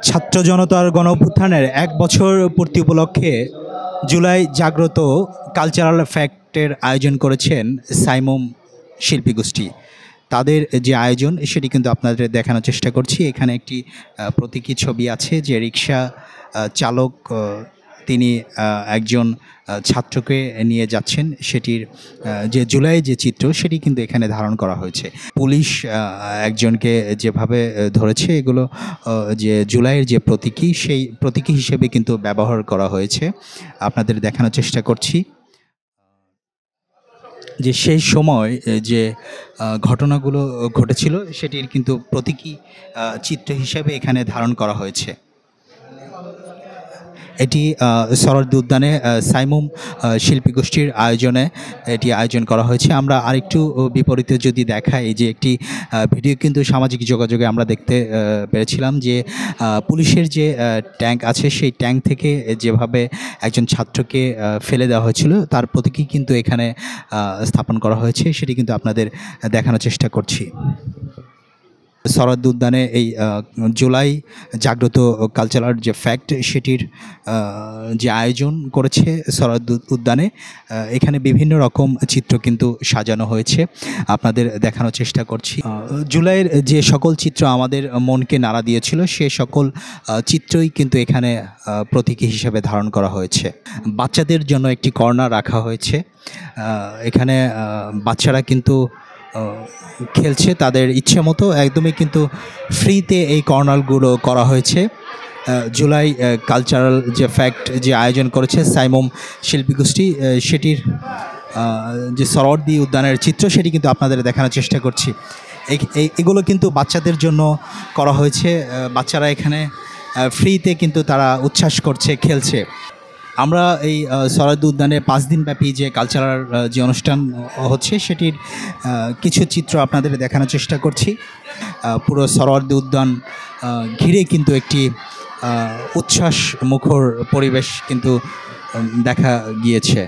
ছাত্র জনতার গণঅভ্যুত্থানের ১ বছর পূর্তি উপলক্ষে জুলাই জাগ্রত কালচারাল ফ্যাক্টের আয়োজন করেছেন সাইমুম শিল্পী গোষ্ঠী। তাদের যে আয়োজন সেটি কিন্তু আপনাদের দেখানোর চেষ্টা করছি। এখানে একটি প্রতীকী ছবি আছে যে রিক্সা চালক তিনি একজন ছাত্রকে নিয়ে যাচ্ছেন। সেটির যে জুলাই যে চিত্র সেটি কিন্তু এখানে ধারণ করা হয়েছে। পুলিশ একজনকে যেভাবে ধরেছে এগুলো যে জুলাইয়ের যে প্রতীকী সেই প্রতীকী হিসেবে কিন্তু ব্যবহার করা হয়েছে। আপনাদের দেখানোর চেষ্টা করছি যে সেই সময় যে ঘটনাগুলো ঘটেছিল সেটির কিন্তু প্রতীকী চিত্র হিসেবে এখানে ধারণ করা হয়েছে। এটি সরোয়ার্দী উদ্যানে সাইমুম শিল্পী গোষ্ঠীর আয়োজনে এটি আয়োজন করা হয়েছে। আমরা আরেকটু বিপরীতে যদি দেখাই যে একটি ভিডিও কিন্তু সামাজিক যোগাযোগে আমরা দেখতে পেরেছিলাম যে পুলিশের যে ট্যাঙ্ক আছে সেই ট্যাঙ্ক থেকে যেভাবে একজন ছাত্রকে ফেলে দেওয়া হয়েছিল তার প্রতীকী কিন্তু এখানে স্থাপন করা হয়েছে, সেটি কিন্তু আপনাদের দেখানোর চেষ্টা করছি। সরোয়ার্দী উদ্যানে এই জুলাই জাগ্রত কালচারাল যে ফ্যাক্ট সেটির যে আয়োজন করেছে সরোয়ার্দী উদ্যানে, এখানে বিভিন্ন রকম চিত্র কিন্তু সাজানো হয়েছে, আপনাদের দেখানোর চেষ্টা করছি। জুলাইয়ের যে সকল চিত্র আমাদের মনকে নাড়া দিয়েছিল সে সকল চিত্রই কিন্তু এখানে প্রতীকী হিসেবে ধারণ করা হয়েছে। বাচ্চাদের জন্য একটি কর্নার রাখা হয়েছে। এখানে বাচ্চারা কিন্তু খেলছে তাদের ইচ্ছে মতো, একদমই কিন্তু ফ্রিতে এই কর্নারগুলো করা হয়েছে। জুলাই কালচারাল যে ফ্যাক্ট যে আয়োজন করেছে সাইমুম শিল্পী গোষ্ঠী সেটির যে সরোয়ার্দী উদ্যানের চিত্র সেটি কিন্তু আপনাদের দেখানোর চেষ্টা করছি। এগুলো কিন্তু বাচ্চাদের জন্য করা হয়েছে। বাচ্চারা এখানে ফ্রিতে কিন্তু তারা উচ্ছ্বাস করছে, খেলছে। আমরা এই সরোয়ার্দী উদ্যানে 5 দিনব্যাপী যে কালচারাল যে অনুষ্ঠান হচ্ছে সেটির কিছু চিত্র আপনাদের দেখানোর চেষ্টা করছি। পুরো সরোয়ার্দী উদ্যান ঘিরে কিন্তু একটি উচ্ছ্বাস মুখর পরিবেশ কিন্তু দেখা গিয়েছে।